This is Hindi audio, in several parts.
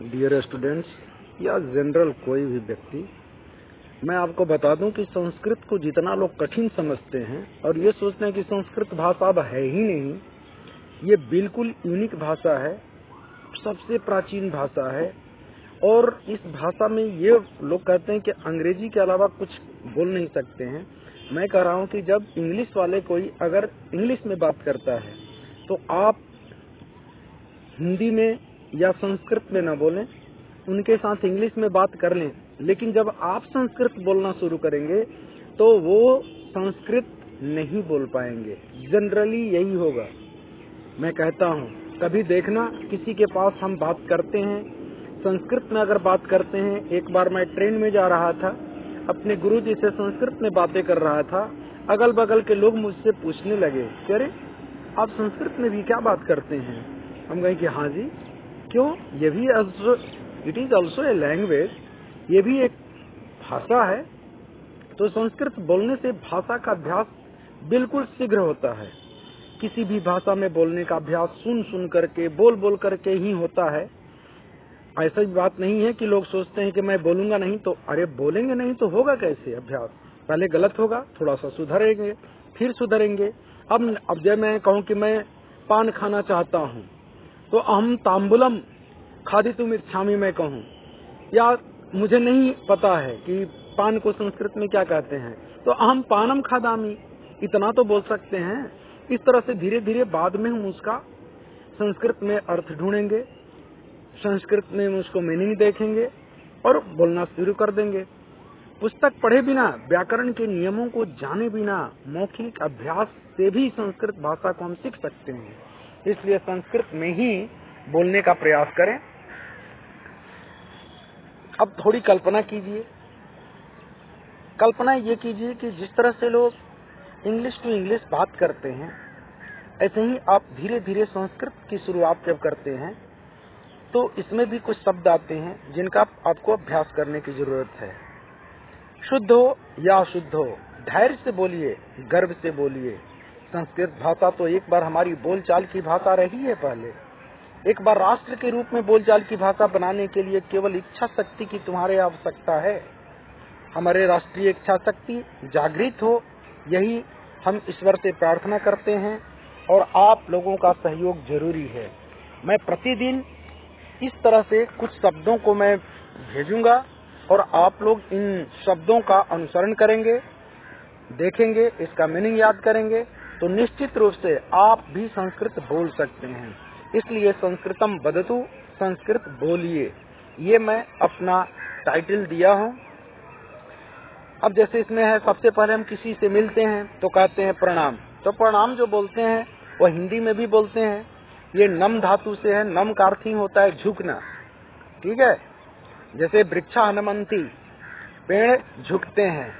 डियर स्टूडेंट्स या जनरल कोई भी व्यक्ति, मैं आपको बता दूं कि संस्कृत को जितना लोग कठिन समझते हैं और ये सोचते हैं कि संस्कृत भाषा अब है ही नहीं, ये बिल्कुल यूनिक भाषा है, सबसे प्राचीन भाषा है। और इस भाषा में ये लोग कहते हैं कि अंग्रेजी के अलावा कुछ बोल नहीं सकते हैं। मैं कह रहा हूं कि जब इंग्लिश वाले कोई अगर इंग्लिश में बात करता है तो आप हिंदी में या संस्कृत में न बोलें, उनके साथ इंग्लिश में बात कर लें, लेकिन जब आप संस्कृत बोलना शुरू करेंगे तो वो संस्कृत नहीं बोल पाएंगे। जनरली यही होगा। मैं कहता हूँ, कभी देखना किसी के पास हम बात करते हैं, संस्कृत में अगर बात करते हैं। एक बार मैं ट्रेन में जा रहा था, अपने गुरुजी से संस्कृत में बातें कर रहा था। अगल बगल के लोग मुझसे पूछने लगे कि अरे आप संस्कृत में भी क्या बात करते हैं? हम कहें कि हाँ जी, क्यों? ये भी it is also a language, ये भी एक भाषा है। तो संस्कृत बोलने से भाषा का अभ्यास बिल्कुल शीघ्र होता है। किसी भी भाषा में बोलने का अभ्यास सुन सुन करके, बोल बोल करके ही होता है। ऐसा बात नहीं है कि लोग सोचते हैं कि मैं बोलूंगा नहीं तो, अरे बोलेंगे नहीं तो होगा कैसे अभ्यास? पहले गलत होगा, थोड़ा सा सुधरेंगे, फिर सुधरेंगे। अब जब मैं कहूँ कि मैं पान खाना चाहता हूँ तो अहम तांबुलम खादितुम इच्छामि मैं कहूँ, या मुझे नहीं पता है कि पान को संस्कृत में क्या कहते हैं, तो अहम पानम खादामी, इतना तो बोल सकते हैं। इस तरह से धीरे धीरे बाद में हम उसका संस्कृत में अर्थ ढूंढेंगे, संस्कृत में उसको मीनिंग देखेंगे और बोलना शुरू कर देंगे। पुस्तक पढ़े बिना, व्याकरण के नियमों को जाने बिना, मौखिक अभ्यास से भी संस्कृत भाषा को हम सीख सकते हैं। इसलिए संस्कृत में ही बोलने का प्रयास करें। अब थोड़ी कल्पना कीजिए। कल्पना ये कीजिए कि जिस तरह से लोग इंग्लिश टू इंग्लिश बात करते हैं, ऐसे ही आप धीरे धीरे संस्कृत की शुरुआत जब करते हैं तो इसमें भी कुछ शब्द आते हैं जिनका आपको अभ्यास करने की जरूरत है। शुद्ध हो या अशुद्ध हो, धैर्य से बोलिए, गर्व से बोलिए। संस्कृत भाषा तो एक बार हमारी बोलचाल की भाषा रही है। पहले एक बार राष्ट्र के रूप में बोलचाल की भाषा बनाने के लिए केवल इच्छा शक्ति की तुम्हारे आवश्यकता है। हमारे राष्ट्रीय इच्छा शक्ति जागृत हो, यही हम ईश्वर से प्रार्थना करते हैं और आप लोगों का सहयोग जरूरी है। मैं प्रतिदिन इस तरह से कुछ शब्दों को मैं भेजूंगा और आप लोग इन शब्दों का अनुसरण करेंगे, देखेंगे, इसका मीनिंग याद करेंगे तो निश्चित रूप से आप भी संस्कृत बोल सकते हैं। इसलिए संस्कृतम वदतु, संस्कृत बोलिए, ये मैं अपना टाइटल दिया हूँ। अब जैसे इसमें है, सबसे पहले हम किसी से मिलते हैं तो कहते हैं प्रणाम। तो प्रणाम जो बोलते हैं वो हिंदी में भी बोलते हैं। ये नम धातु से है। नम का अर्थ ही होता है झुकना, ठीक है। जैसे वृक्षा हनुमंती, पेड़ झुकते हैं,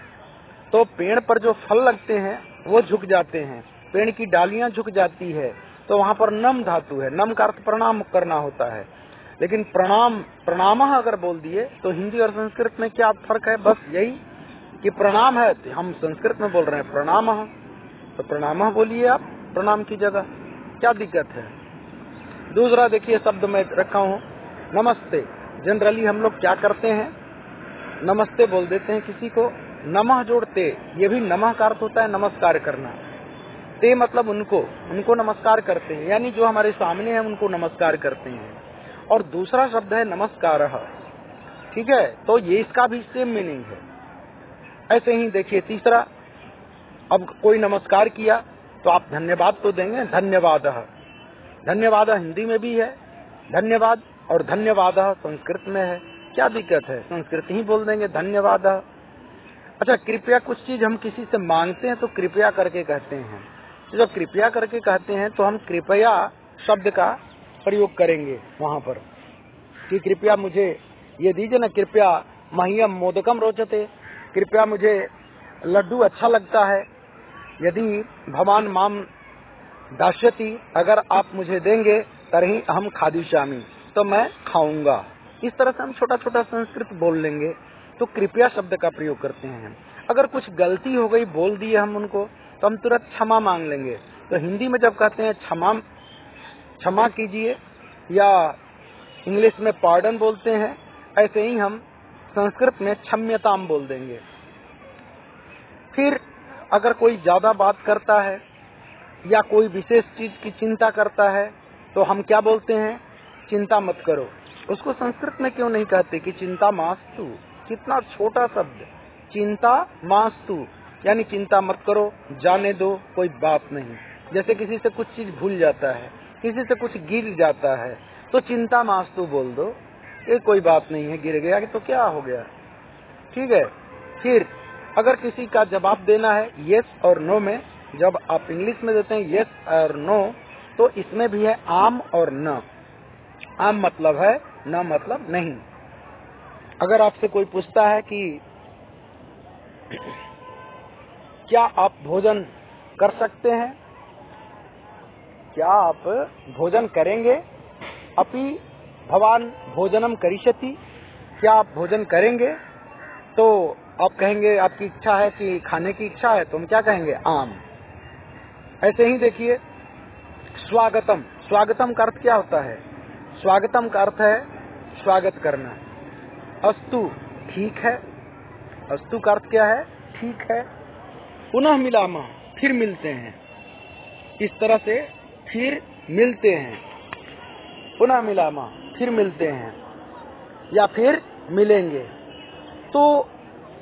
तो पेड़ पर जो फल लगते हैं वो झुक जाते हैं, पेड़ की डालियां झुक जाती है, तो वहां पर नम धातु है। नम का अर्थ प्रणाम करना होता है। लेकिन प्रणामः अगर बोल दिए तो हिंदी और संस्कृत में क्या फर्क है? बस यही कि प्रणाम है, हम संस्कृत में बोल रहे हैं प्रणामः, तो प्रणामः बोलिए आप प्रणाम की जगह, क्या दिक्कत है? दूसरा देखिए शब्द मैं रखा हूँ नमस्ते। जनरली हम लोग क्या करते हैं, नमस्ते बोल देते हैं किसी को, नमः जोड़ते, ये भी नमः का अर्थ होता है नमस्कार करना। ते मतलब उनको नमस्कार करते हैं, यानी जो हमारे सामने है उनको नमस्कार करते हैं। और दूसरा शब्द है नमस्कारः, ठीक है, तो ये इसका भी सेम मीनिंग है। ऐसे ही देखिए तीसरा, अब कोई नमस्कार किया तो आप धन्यवाद तो देंगे, धन्यवादः। धन्यवाद हिंदी में भी है धन्यवाद, और धन्यवाद संस्कृत में है, क्या दिक्कत है? संस्कृत ही बोल देंगे धन्यवाद। अच्छा, कृपया, कुछ चीज हम किसी से मांगते हैं तो कृपया करके कहते हैं। तो जब कृपया करके कहते हैं तो हम कृपया शब्द का प्रयोग करेंगे वहां पर कि कृपया मुझे ये दीजिए ना, कृपया मह्यम मोदकम रोचते, कृपया मुझे लड्डू अच्छा लगता है, यदि भवान माम दास्यति, अगर आप मुझे देंगे तरही अहम खादिष्यामि, तो मैं खाऊंगा। इस तरह से हम छोटा छोटा संस्कृत बोल लेंगे तो कृपया शब्द का प्रयोग करते हैं। अगर कुछ गलती हो गई, बोल दिए हम उनको, तो हम तुरंत क्षमा मांग लेंगे। तो हिंदी में जब कहते हैं क्षमा कीजिए या इंग्लिश में पार्डन बोलते हैं, ऐसे ही हम संस्कृत में क्षम्यताम बोल देंगे। फिर अगर कोई ज्यादा बात करता है या कोई विशेष चीज की चिंता करता है तो हम क्या बोलते हैं? चिंता मत करो। उसको संस्कृत में क्यों नहीं कहते कि चिंता मास्तु? कितना छोटा शब्द, चिंता मास्तु, यानी चिंता मत करो, जाने दो, कोई बात नहीं। जैसे किसी से कुछ चीज भूल जाता है, किसी से कुछ गिर जाता है तो चिंता मास्तु बोल दो, ये कोई बात नहीं है, गिर गया तो क्या हो गया, ठीक है। फिर अगर किसी का जवाब देना है यस और नो में, जब आप इंग्लिश में देते हैं यस और नो, तो इसमें भी है आम और न। आम मतलब है, न मतलब नहीं। अगर आपसे कोई पूछता है कि क्या आप भोजन कर सकते हैं, क्या आप भोजन करेंगे, अपि भवान भोजनम करिष्यति, क्या आप भोजन करेंगे, तो आप कहेंगे आपकी इच्छा है कि खाने की इच्छा है, तो हम क्या कहेंगे? आम। ऐसे ही देखिए स्वागतम, स्वागतम का अर्थ क्या होता है? स्वागतम का अर्थ है स्वागत करना। अस्तु, ठीक है, अस्तु का अर्थ क्या है? ठीक है। पुनः मिलामः, फिर मिलते हैं, इस तरह से फिर मिलते हैं, पुनः मिलामः, फिर मिलते हैं या फिर मिलेंगे। तो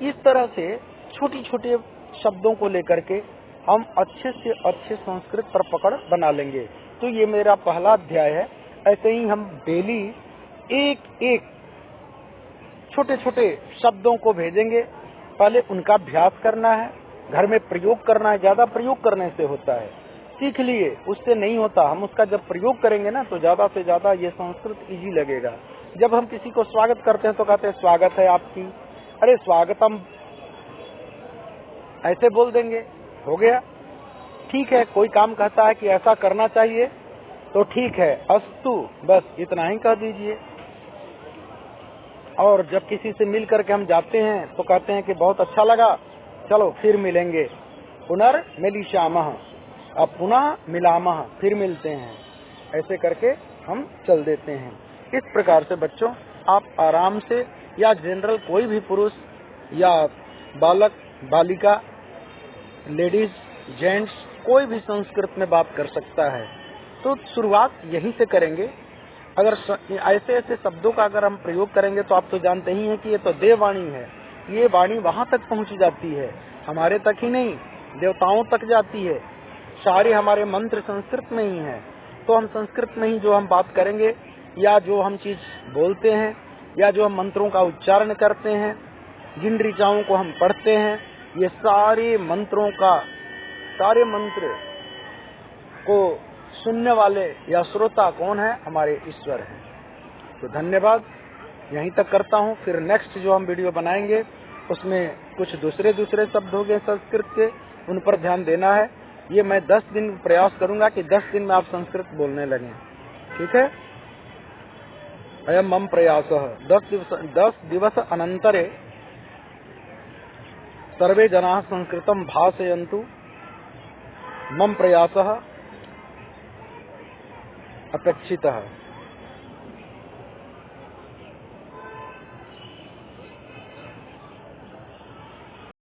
इस तरह से छोटी छोटे शब्दों को लेकर के हम अच्छे से अच्छे संस्कृत पर पकड़ बना लेंगे। तो ये मेरा पहला अध्याय है। ऐसे ही हम डेली एक एक छोटे छोटे शब्दों को भेजेंगे। पहले उनका अभ्यास करना है, घर में प्रयोग करना है, ज्यादा प्रयोग करने से होता है, सीख लिए, उससे नहीं होता। हम उसका जब प्रयोग करेंगे ना तो ज्यादा से ज्यादा ये संस्कृत इजी लगेगा। जब हम किसी को स्वागत करते हैं तो कहते हैं स्वागत है आपकी, अरे स्वागतम, ऐसे बोल देंगे, हो गया। ठीक है, कोई काम कहता है कि ऐसा करना चाहिए तो ठीक है, अस्तु, बस इतना ही कह दीजिए। और जब किसी से मिल करके हम जाते हैं तो कहते हैं कि बहुत अच्छा लगा, चलो फिर मिलेंगे, पुनर्मिलिष्यामः, अब पुनः मिलामः, फिर मिलते हैं, ऐसे करके हम चल देते हैं। इस प्रकार से बच्चों आप आराम से, या जनरल कोई भी पुरुष या बालक बालिका, लेडीज जेंट्स, कोई भी संस्कृत में बात कर सकता है। तो शुरुआत यहीं से करेंगे। अगर ऐसे ऐसे शब्दों का अगर हम प्रयोग करेंगे तो आप तो जानते ही हैं कि ये तो देववाणी है, ये वाणी वहां तक पहुंच जाती है, हमारे तक ही नहीं, देवताओं तक जाती है। सारे हमारे मंत्र संस्कृत में ही है। तो हम संस्कृत में ही जो हम बात करेंगे, या जो हम चीज बोलते हैं, या जो हम मंत्रों का उच्चारण करते हैं, जिन ऋचाओं को हम पढ़ते हैं, ये सारे मंत्रों का, सारे मंत्र को सुनने वाले या श्रोता कौन है? हमारे ईश्वर हैं। तो धन्यवाद, यहीं तक करता हूँ। फिर नेक्स्ट जो हम वीडियो बनाएंगे उसमें कुछ दूसरे शब्द हो गए संस्कृत के, उन पर ध्यान देना है। ये मैं 10 दिन प्रयास करूंगा कि 10 दिन में आप संस्कृत बोलने लगें, ठीक है। अयम मम प्रयासः 10 दिवस अनंतरे सर्वे जनाः संस्कृतं भाषयन्तु, मम प्रयासः अपेक्षितः।